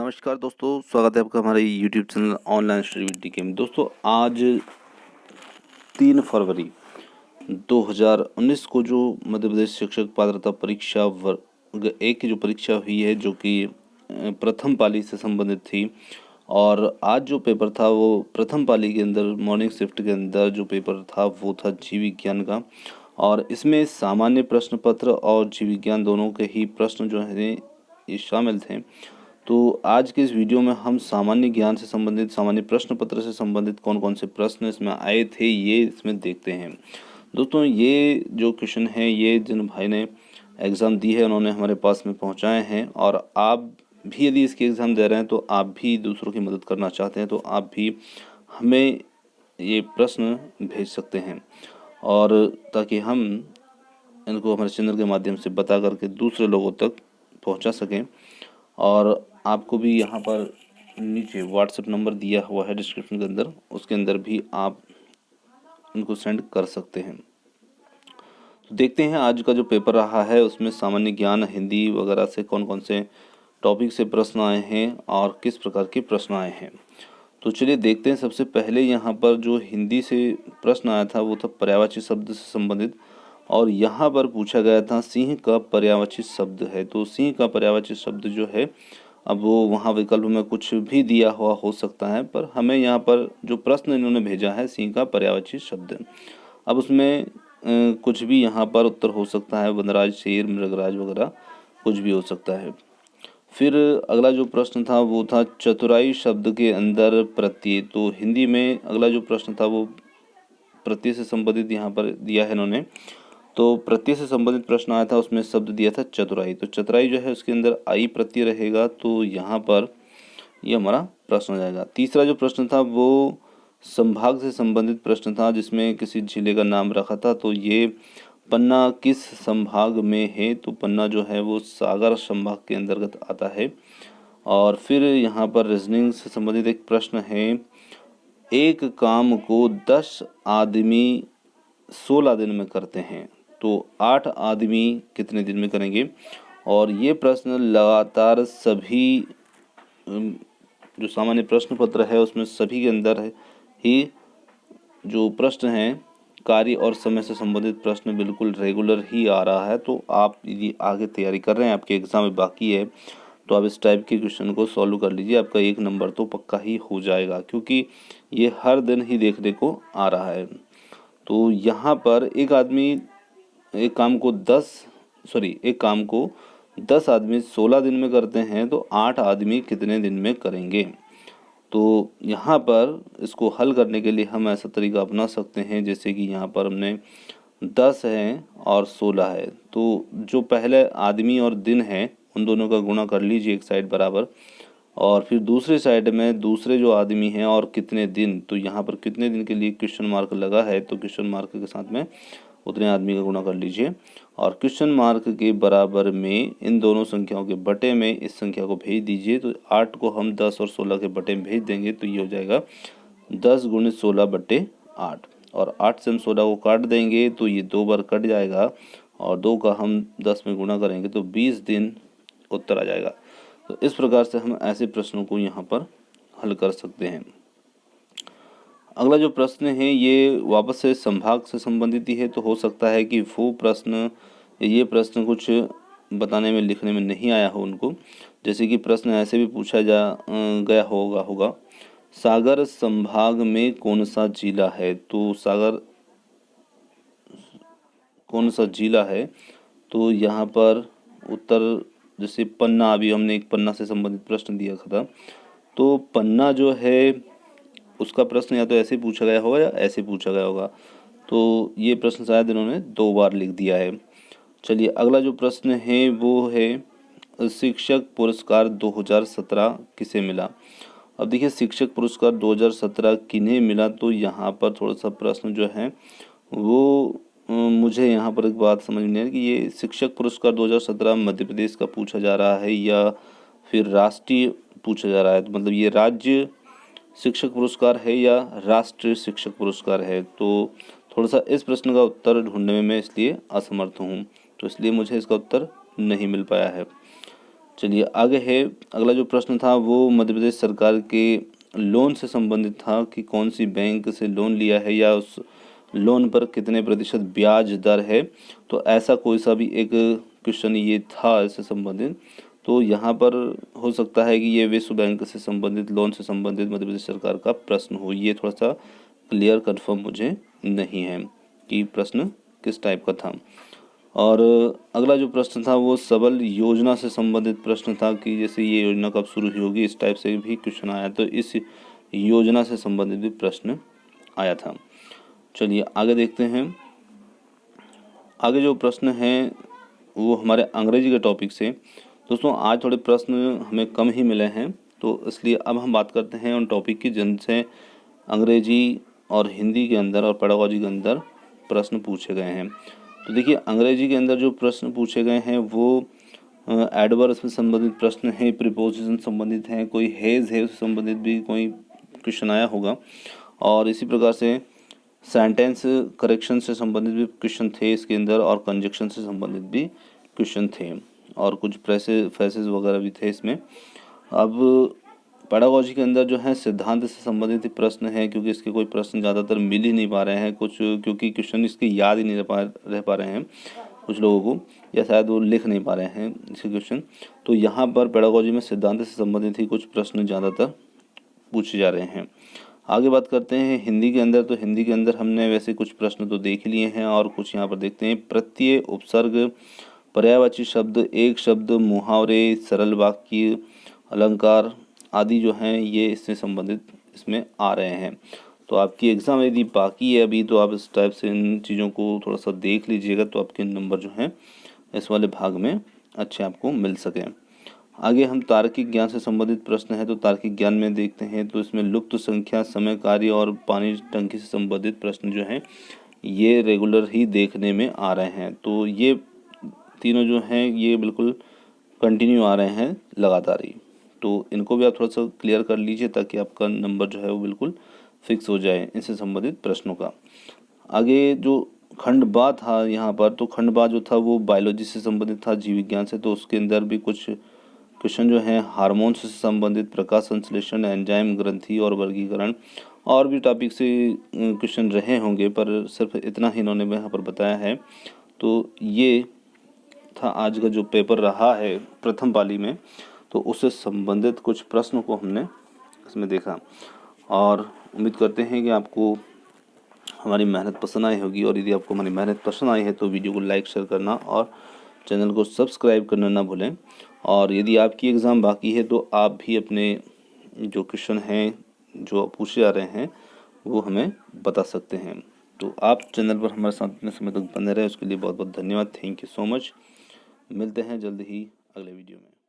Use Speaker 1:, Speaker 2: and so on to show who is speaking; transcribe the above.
Speaker 1: नमस्कार दोस्तों, स्वागत है आपका हमारे YouTube channel online study with DK में। दोस्तों आज 3 फरवरी 2019 को जो मध्य प्रदेश शिक्षक पात्रता परीक्षा वर्ग 1 की जो परीक्षा हुई है, जो कि प्रथम पाली से संबंधित थी। और आज जो पेपर था वो प्रथम पाली के अंदर मॉर्निंग शिफ्ट के अंदर जो पेपर था वो था जीव विज्ञान का। और इसमें सामान्य प्रश्न पत्र और जीव विज्ञान दोनों के ही प्रश्न जो हैं ये शामिल थे। तो आज के इस वीडियो में हम सामान्य ज्ञान से संबंधित, सामान्य प्रश्न पत्र से संबंधित कौन कौन से प्रश्न इसमें आए थे ये इसमें देखते हैं। दोस्तों ये जो क्वेश्चन है ये जिन भाई ने एग्ज़ाम दी है उन्होंने हमारे पास में पहुंचाए हैं। और आप भी यदि इसकी एग्ज़ाम दे रहे हैं तो आप भी दूसरों की मदद करना चाहते हैं तो आप भी हमें ये प्रश्न भेज सकते हैं, और ताकि हम इनको हमारे चैनल के माध्यम से बता करके दूसरे लोगों तक पहुंचा सकें। और आपको भी यहाँ पर नीचे व्हाट्सएप नंबर दिया हुआ है डिस्क्रिप्शन के अंदर, उसके अंदर भी आप इनको सेंड कर सकते हैं। तो देखते हैं आज का जो पेपर रहा है उसमें सामान्य ज्ञान, हिंदी वगैरह से कौन कौन से टॉपिक से प्रश्न आए हैं और किस प्रकार के प्रश्न आए हैं। तो चलिए देखते हैं। सबसे पहले यहाँ पर जो हिंदी से प्रश्न आया था वो था पर्यायवाची शब्द से संबंधित, और यहाँ पर पूछा गया था सिंह का पर्यायवाची शब्द है। तो सिंह का पर्यायवाची शब्द जो है, अब वो वहाँ विकल्प में कुछ भी दिया हुआ हो सकता है, पर हमें यहाँ पर जो प्रश्न इन्होंने भेजा है सिंह का पर्यायवाची शब्द, अब उसमें कुछ भी यहाँ पर उत्तर हो सकता है, वनराज, शेर, मृगराज वगैरह कुछ भी हो सकता है। फिर अगला जो प्रश्न था वो था चतुराई शब्द के अंदर प्रत्यय। तो हिंदी में अगला जो प्रश्न था वो प्रत्यय से संबंधित यहाँ पर दिया है इन्होंने। तो प्रत्यय से संबंधित प्रश्न आया था, उसमें शब्द दिया था चतुराई। तो चतुराई जो है उसके अंदर आई प्रत्यय रहेगा, तो यहाँ पर ये हमारा प्रश्न हो जाएगा। तीसरा जो प्रश्न था वो संभाग से संबंधित प्रश्न था, जिसमें किसी जिले का नाम रखा था। तो ये पन्ना किस संभाग में है? तो पन्ना जो है वो सागर संभाग के अंतर्गत आता है। और फिर यहाँ पर रीजनिंग से संबंधित एक प्रश्न है, एक काम को 10 आदमी 16 दिन में करते हैं, तो 8 आदमी कितने दिन में करेंगे? और ये प्रश्न लगातार सभी जो सामान्य प्रश्न पत्र है उसमें सभी के अंदर ही जो प्रश्न हैं कार्य और समय से संबंधित प्रश्न बिल्कुल रेगुलर ही आ रहा है। तो आप यदि आगे तैयारी कर रहे हैं, आपके एग्ज़ाम में बाकी है, तो आप इस टाइप के क्वेश्चन को सॉल्व कर लीजिए, आपका 1 नंबर तो पक्का ही हो जाएगा, क्योंकि ये हर दिन ही देखने को आ रहा है। तो यहाँ पर एक काम को 10 आदमी 16 दिन में करते हैं, तो 8 आदमी कितने दिन में करेंगे? तो यहाँ पर इसको हल करने के लिए हम ऐसा तरीका अपना सकते हैं, जैसे कि यहाँ पर हमने 10 है और 16 है, तो जो पहले आदमी और दिन है उन दोनों का गुणा कर लीजिए एक साइड बराबर, और फिर दूसरे साइड में दूसरे जो आदमी हैं और कितने दिन, तो यहाँ पर कितने दिन के लिए क्वेश्चन मार्क लगा है, तो क्वेश्चन मार्क के साथ में उतने आदमी का गुणा कर लीजिए, और क्वेश्चन मार्क के बराबर में इन दोनों संख्याओं के बटे में इस संख्या को भेज दीजिए। तो 8 को हम 10 और 16 के बटे में भेज देंगे, तो ये हो जाएगा 10 गुणित 16 बटे 8, और 8 से हम 16 को काट देंगे तो ये 2 बार कट जाएगा, और 2 का हम 10 में गुणा करेंगे तो 20 दिन उत्तर आ जाएगा। तो इस प्रकार से हम ऐसे प्रश्नों को यहाँ पर हल कर सकते हैं। अगला जो प्रश्न है ये वापस से संभाग से संबंधित ही है, तो हो सकता है कि ये प्रश्न कुछ बताने में, लिखने में नहीं आया हो उनको। जैसे कि प्रश्न ऐसे भी पूछा गया होगा सागर संभाग में कौन सा जिला है? तो सागर कौन सा जिला है? तो यहाँ पर उत्तर, जैसे पन्ना, अभी हमने एक पन्ना से संबंधित प्रश्न दिया था, तो पन्ना जो है उसका प्रश्न या तो ऐसे पूछा गया होगा या ऐसे पूछा गया होगा। तो ये प्रश्न शायद इन्होंने 2 बार लिख दिया है। चलिए अगला जो प्रश्न है वो है शिक्षक पुरस्कार 2017 किसे मिला? अब देखिए शिक्षक पुरस्कार 2017 किन्हें मिला, तो यहाँ पर थोड़ा सा प्रश्न जो है वो मुझे यहाँ पर एक बात समझ में नहीं आई कि ये शिक्षक पुरस्कार 2017 मध्य प्रदेश का पूछा जा रहा है या फिर राष्ट्रीय पूछा जा रहा है। तो मतलब ये राज्य शिक्षक पुरस्कार है या राष्ट्रीय शिक्षक पुरस्कार है? तो थोड़ा सा इस प्रश्न का उत्तर ढूंढने में मैं इसलिए असमर्थ हूँ, तो इसलिए मुझे इसका उत्तर नहीं मिल पाया है। चलिए आगे है। अगला जो प्रश्न था वो मध्य प्रदेश सरकार के लोन से संबंधित था कि कौन सी बैंक से लोन लिया है या उस लोन पर कितने प्रतिशत ब्याज दर है। तो ऐसा कोई सा भी एक क्वेश्चन ये था इससे संबंधित। तो यहाँ पर हो सकता है कि ये विश्व बैंक से संबंधित लोन से संबंधित मध्य प्रदेश सरकार का प्रश्न हो। ये थोड़ा सा क्लियर कन्फर्म मुझे नहीं है कि प्रश्न किस टाइप का था। और अगला जो प्रश्न था वो सबल योजना से संबंधित प्रश्न था कि जैसे ये योजना कब शुरू हुई होगी, इस टाइप से भी क्वेश्चन आया। तो इस योजना से संबंधित भी प्रश्न आया था। चलिए आगे देखते हैं। आगे जो प्रश्न हैं वो हमारे अंग्रेजी के टॉपिक से। दोस्तों आज थोड़े प्रश्न हमें कम ही मिले हैं, तो इसलिए अब हम बात करते हैं उन टॉपिक की जिनसे अंग्रेजी और हिंदी के अंदर और पेडागोजी के अंदर प्रश्न पूछे गए हैं। तो देखिए अंग्रेजी के अंदर जो प्रश्न पूछे गए हैं वो एडवर्ब से संबंधित प्रश्न है, प्रीपोजिशन संबंधित हैं, कोई हैज़ है उससे संबंधित भी कोई क्वेश्चन आया होगा। और इसी प्रकार से सेंटेंस करेक्शन से संबंधित भी क्वेश्चन थे इसके अंदर, और कंजक्शन से संबंधित भी क्वेश्चन थे, और कुछ फ्रेसेस वगैरह भी थे इसमें। अब पेडागोजी के अंदर जो है सिद्धांत से संबंधित प्रश्न है, क्योंकि इसके कोई प्रश्न ज़्यादातर मिल ही नहीं पा रहे हैं कुछ, क्योंकि क्वेश्चन इसके याद ही नहीं रह पा रहे हैं कुछ लोगों को, या शायद वो लिख नहीं पा रहे हैं इसके क्वेश्चन। तो यहाँ पर पेडागोजी में सिद्धांत से संबंधित ही कुछ प्रश्न ज़्यादातर पूछे जा रहे हैं। आगे बात करते हैं हिंदी के अंदर। तो हिंदी के अंदर हमने वैसे कुछ प्रश्न तो देख लिए हैं, और कुछ यहाँ पर देखते हैं। प्रत्यय, उपसर्ग, पर्यायवाची शब्द, एक शब्द, मुहावरे, सरल वाक्य, अलंकार आदि जो हैं ये इससे संबंधित इसमें आ रहे हैं। तो आपकी एग्ज़ाम यदि बाकी है अभी, तो आप इस टाइप से इन चीज़ों को थोड़ा सा देख लीजिएगा, तो आपके नंबर जो हैं इस वाले भाग में अच्छे आपको मिल सकें। आगे हम तार्किक ज्ञान से संबंधित प्रश्न है। तो तार्किक ज्ञान में देखते हैं तो इसमें लुप्त संख्या, समय, कार्य और पानी टंकी से संबंधित प्रश्न जो हैं ये रेगुलर ही देखने में आ रहे हैं। तो ये तीनों जो हैं ये बिल्कुल कंटिन्यू आ रहे हैं लगातार ही। तो इनको भी आप थोड़ा सा क्लियर कर लीजिए ताकि आपका नंबर जो है वो बिल्कुल फिक्स हो जाए इनसे संबंधित प्रश्नों का। आगे जो खंड बा था यहाँ पर, तो खंड बा जो था वो बायोलॉजी से संबंधित था, जीव विज्ञान से। तो उसके अंदर भी कुछ क्वेश्चन जो हैं हार्मोन से संबंधित, प्रकाश संश्लेषण, एंजाइम, ग्रंथि और वर्गीकरण, और भी टॉपिक से क्वेश्चन रहे होंगे, पर सिर्फ इतना ही इन्होंने यहाँ पर बताया है। तो ये था आज का जो पेपर रहा है प्रथम पाली में। तो उससे संबंधित कुछ प्रश्नों को हमने इसमें देखा, और उम्मीद करते हैं कि आपको हमारी मेहनत पसंद आई होगी। और यदि आपको हमारी मेहनत पसंद आई है तो वीडियो को लाइक, शेयर करना और चैनल को सब्सक्राइब करना ना भूलें। और यदि आपकी एग्ज़ाम बाकी है तो आप भी अपने जो क्वेश्चन हैं जो पूछे जा रहे हैं वो हमें बता सकते हैं। तो आप चैनल पर हमारे साथ इतने समय तक बने रहे उसके लिए बहुत बहुत धन्यवाद। Thank you so much. मिलते हैं जल्द ही अगले वीडियो में।